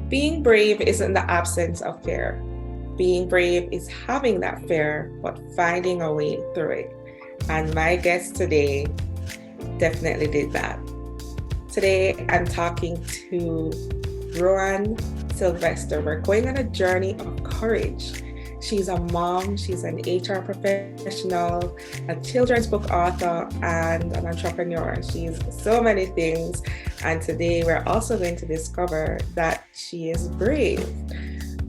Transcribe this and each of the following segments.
Being brave isn't the absence of fear. Being brave is having that fear, but finding a way through it. And my guest today definitely did that. Today, I'm talking to Rowanne Sylvester. We're going on a journey of courage. She's a mom, she's an HR professional, a children's book author, and an entrepreneur. She's so many things. And today, we're also going to discover that she is brave.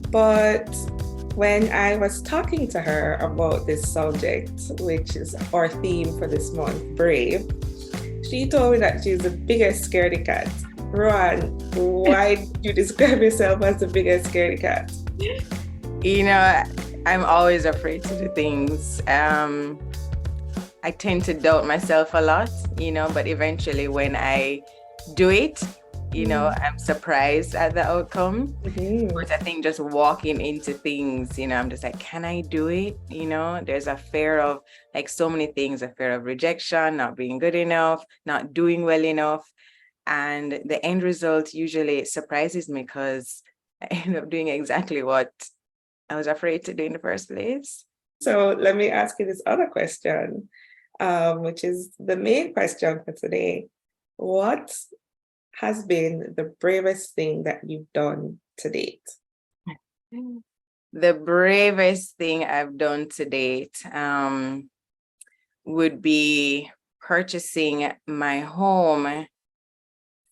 But when I was talking to her about this subject, which is our theme for this month, brave, she told me that she's the biggest scaredy cat. Rowan, why did you describe yourself as the biggest scaredy cat? You know, I'm always afraid to do things. I tend to doubt myself a lot, but eventually when I do it, I'm surprised at the outcome. Mm-hmm. But I think just walking into things, I'm just like, can I do it? There's a fear of like so many things, a fear of rejection, not being good enough, not doing well enough. And the end result usually surprises me because I end up doing exactly what I was afraid to do in the first place. So let me ask you this other question, which is the main question for today. What has been the bravest thing that you've done to date? The bravest thing I've done to date would be purchasing my home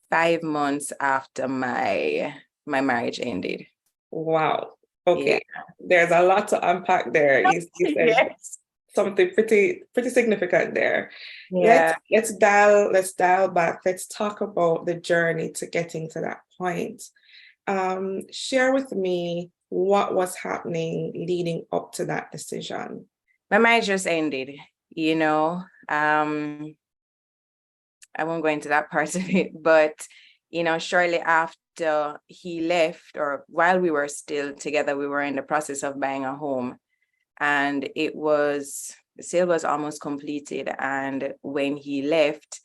5 months after my marriage ended. Wow. Yeah. Okay. There's a lot to unpack there. You said Yes. something pretty significant there. Yeah. Let's dial back. Let's talk about the journey to getting to that point. Share with me what was happening leading up to that decision. My marriage just ended, you know. I won't go into that part of it, but shortly after he left, or while we were still together, we were in the process of buying a home. And the sale was almost completed. And when he left,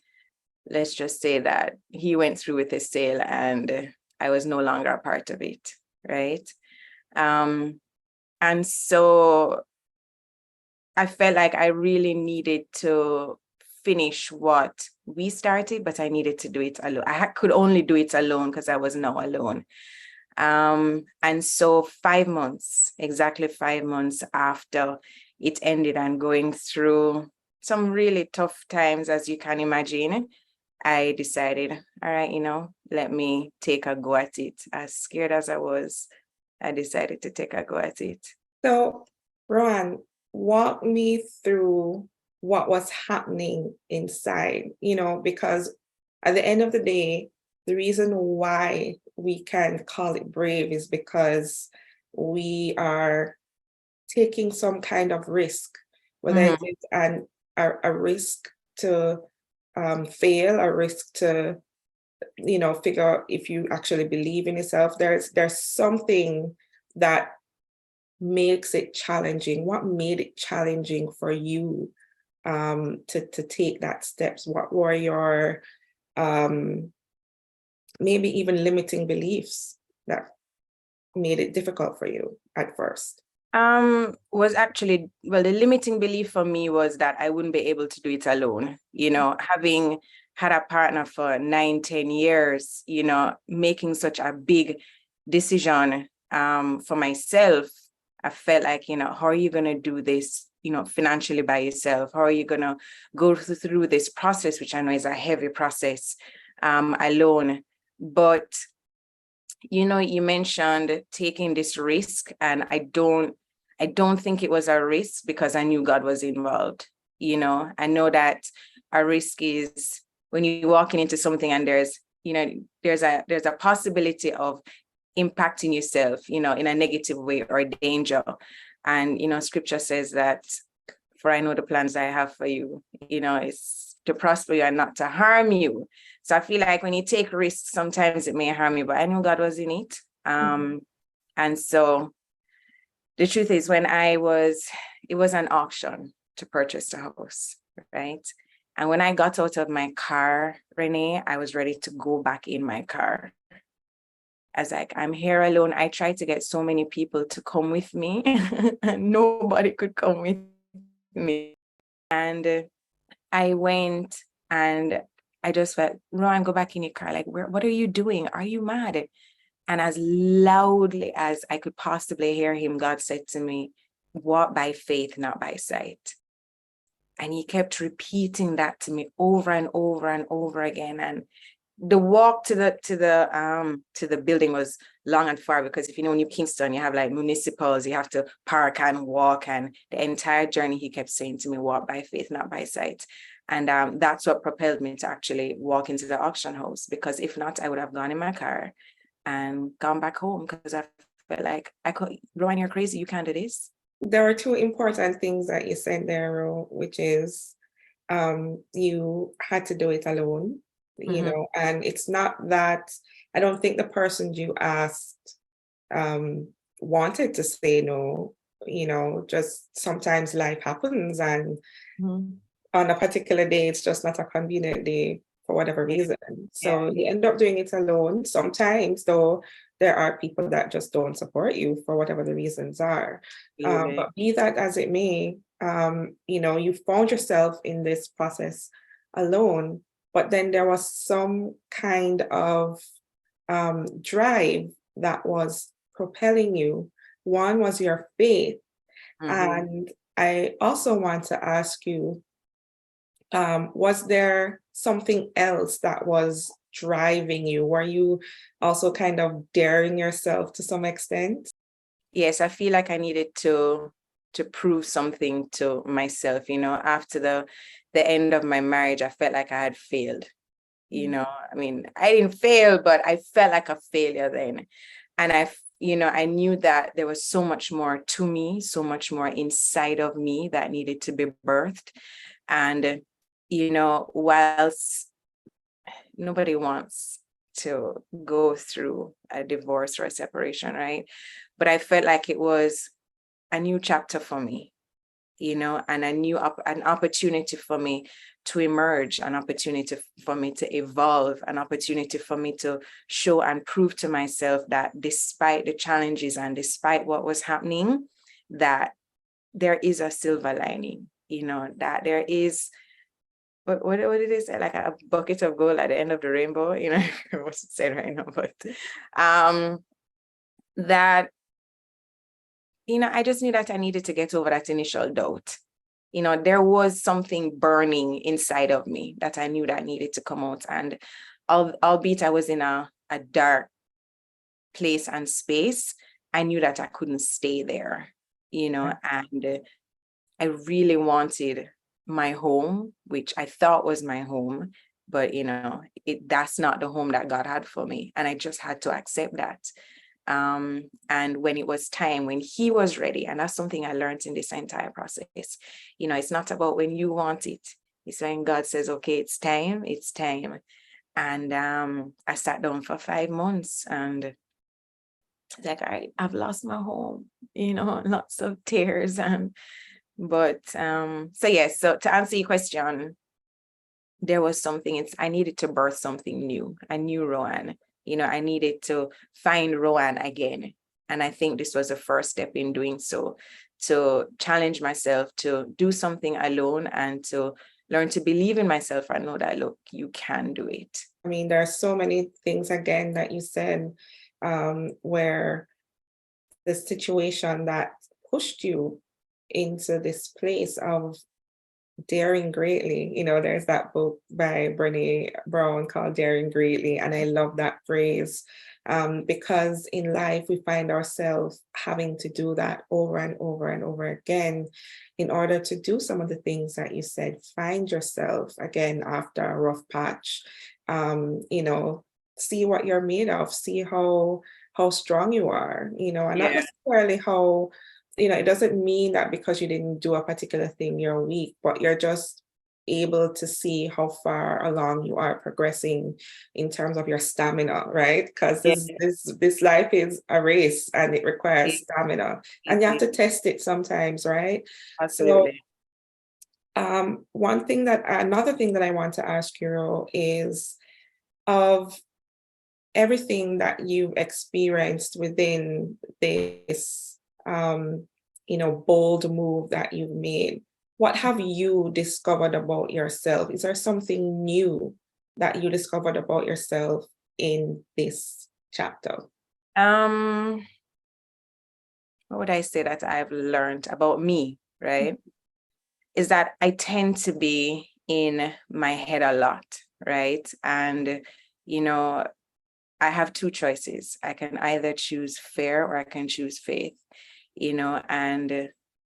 let's just say that he went through with the sale and I was no longer a part of it, right? And so I felt like I really needed to finish what we started, but I needed to do it alone. Could only do it alone because I was now alone. And so 5 months, exactly 5 months after it ended and going through some really tough times, as you can imagine, I decided, all right, let me take a go at it. As scared as I was, I decided to take a go at it. So, Rowan, walk me through what was happening inside, because at the end of the day, the reason why we can call it brave is because we are taking some kind of risk, whether it is a risk to fail, a risk to, figure out if you actually believe in yourself. There's something that makes it challenging. What made it challenging for you to take that steps? What were your maybe even limiting beliefs that made it difficult for you at first? Was actually, well, the limiting belief for me was that I wouldn't be able to do it alone. Having had a partner for 9, 10 years, making such a big decision for myself, I felt like, how are you going to do this, financially by yourself? How are you going to go through this process, which I know is a heavy process, alone? But, you mentioned taking this risk, and I don't think it was a risk because I knew God was involved. I know that a risk is when you're walking into something and there's a possibility of impacting yourself, in a negative way or danger. And, scripture says that, for I know the plans I have for you, it's to prosper you and not to harm you. So I feel like when you take risks, sometimes it may harm you, but I know God was in it. And so the truth is, it was an auction to purchase the house, right? And when I got out of my car, Renee, I was ready to go back in my car. I was like, I'm here alone. I tried to get so many people to come with me and nobody could come with me. And I went and I just felt, Rowan, go back in your car. Like, what are you doing? Are you mad? And as loudly as I could possibly hear him, God said to me, walk by faith, not by sight. And he kept repeating that to me over and over and over again. And the walk to the building was long and far, because if you know New Kingston, you have like municipals, you have to park and walk, and the entire journey he kept saying to me, walk by faith, not by sight. And that's what propelled me to actually walk into the auction house, because if not, I would have gone in my car and gone back home, because I felt like I could, Rowan, you're crazy, you can't do this. There are two important things that you said there, Ro, which is you had to do it alone, you know, and it's not that, I don't think the person you asked wanted to say no, you know, just sometimes life happens, and on a particular day, it's just not a convenient day for whatever reason. So you end up doing it alone. Sometimes, though, there are people that just don't support you for whatever the reasons are. But be that as it may, you know, you found yourself in this process alone, but then there was some kind of drive that was propelling you. One was your faith. And I also want to ask you, was there something else that was driving you? Were you also kind of daring yourself to some extent? Yes, I feel like I needed to prove something to myself. You know, after the end of my marriage, I felt like I had failed. You know, I mean, I didn't fail, but I felt like a failure then. And I knew that there was so much more to me, so much more inside of me that needed to be birthed. And, you know, whilst nobody wants to go through a divorce or a separation, right? But I felt like it was a new chapter for me, you know, and an opportunity for me to emerge, an opportunity for me to evolve, an opportunity for me to show and prove to myself that despite the challenges and despite what was happening, that there is a silver lining, you know, that there is, what did they say, like a bucket of gold at the end of the rainbow, you know, I don't know what's said right now, but that, you know, I just knew that I needed to get over that initial doubt. You know, there was something burning inside of me that I knew that needed to come out. And albeit I was in a dark place and space, I knew that I couldn't stay there, you know, and I really wanted my home, which I thought was my home, but, you know, that's not the home that God had for me. And I just had to accept that. And when it was time, when he was ready, and that's something I learned in this entire process, you know, it's not about when you want it. It's when God says, okay, it's time, it's time. And I sat down for 5 months and like, all right, I've lost my home, you know, lots of tears. But so yes, so to answer your question, there was something, I needed to birth something new, a new Rowanne. You know, I needed to find Rowanne again. And I think this was the first step in doing so, to challenge myself to do something alone and to learn to believe in myself and know that, look, you can do it. I mean, there are so many things, again, that you said, where the situation that pushed you into this place of daring greatly. You know, there's that book by Brené Brown called Daring Greatly, and I love that phrase, because in life we find ourselves having to do that over and over and over again in order to do some of the things that you said. Find yourself again after a rough patch, you know, see what you're made of, see how strong you are, you know, and not necessarily how, you know, it doesn't mean that because you didn't do a particular thing, you're weak, but you're just able to see how far along you are progressing in terms of your stamina, right? Because this life is a race and it requires stamina, and you have to test it sometimes, right? Absolutely. So another thing that I want to ask you is, of everything that you've experienced within this, bold move that you've made, what have you discovered about yourself? Is there something new that you discovered about yourself in this chapter? What would I say that I've learned about me, right? Is that I tend to be in my head a lot, right? And, I have two choices. I can either choose fear or I can choose faith, and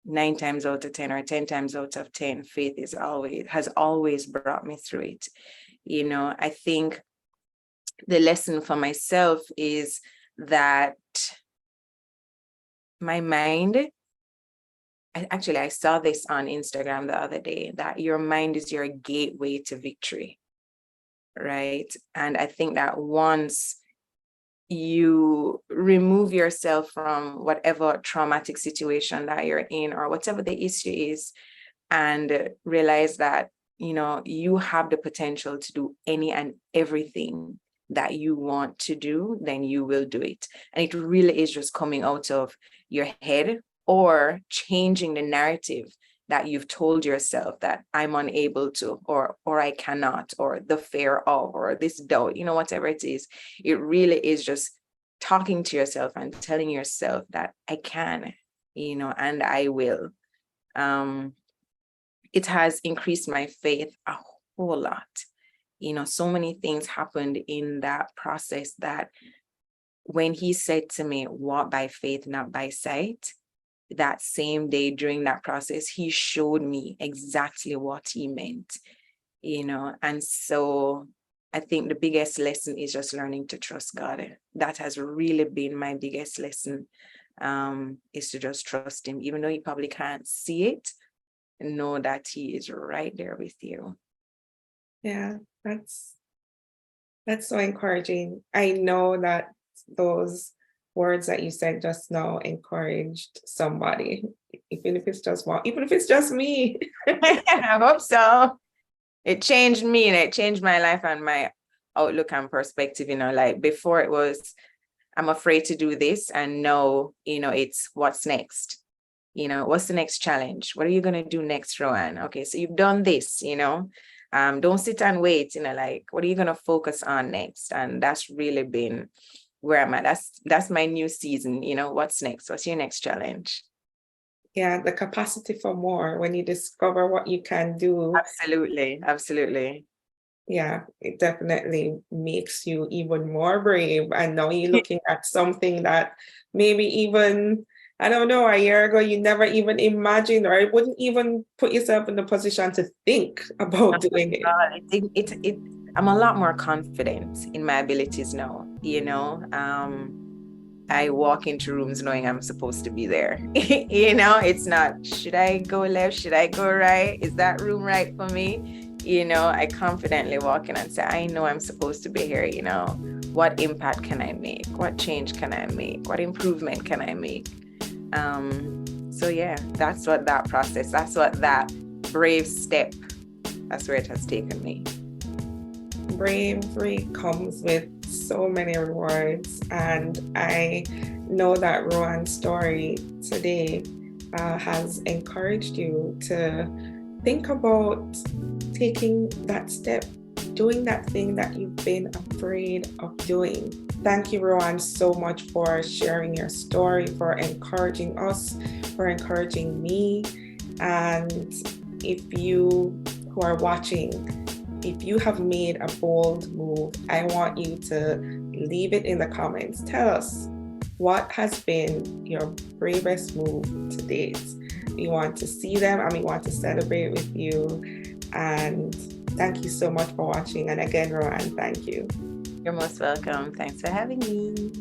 9 times out of 10 or 10 times out of 10, faith has always brought me through it. I think the lesson for myself is that my mind, I saw this on Instagram the other day, that your mind is your gateway to victory, right? And I think that once you remove yourself from whatever traumatic situation that you're in or whatever the issue is, and realize that, you have the potential to do any and everything that you want to do, then you will do it. And it really is just coming out of your head or changing the narrative that you've told yourself, that I'm unable to, or I cannot, or the fear of, or this doubt, whatever it is. It really is just talking to yourself and telling yourself that I can, and I will. It has increased my faith a whole lot. So many things happened in that process that when he said to me, walk by faith, not by sight, that same day during that process, he showed me exactly what he meant, and so I think the biggest lesson is just learning to trust God. That has really been my biggest lesson, is to just trust him, even though you probably can't see it, know that he is right there with you. Yeah, that's so encouraging. I know that those words that you said just now encouraged somebody, even if it's just one, even if it's just me. I hope so. It changed me and it changed my life and my outlook and perspective. Like before it was, I'm afraid to do this, and now, it's what's next. What's the next challenge? What are you going to do next, Rowanne? Okay, so you've done this, don't sit and wait, like, what are you going to focus on next? And that's really been where I'm at. That's my new season. What's next? What's your next challenge? Yeah, the capacity for more when you discover what you can do. Absolutely. Yeah, it definitely makes you even more brave. And now you're looking at something that maybe even, I don't know, a year ago, you never even imagined, or it wouldn't even put yourself in the position to think about doing it. I'm a lot more confident in my abilities now, I walk into rooms knowing I'm supposed to be there. It's not, should I go left? Should I go right? Is that room right for me? I confidently walk in and say, I know I'm supposed to be here. What impact can I make? What change can I make? What improvement can I make? So yeah, that's what that brave step, that's where it has taken me. Bravery comes with so many rewards, and I know that Rowanne's story today has encouraged you to think about taking that step, doing that thing that you've been afraid of doing. Thank you, Rowanne, so much for sharing your story, for encouraging us, for encouraging me. And if you who are watching, if you have made a bold move, I want you to leave it in the comments. Tell us, what has been your bravest move to date? We want to see them and we want to celebrate with you. And thank you so much for watching. And again, Rowanne, thank you. You're most welcome. Thanks for having me.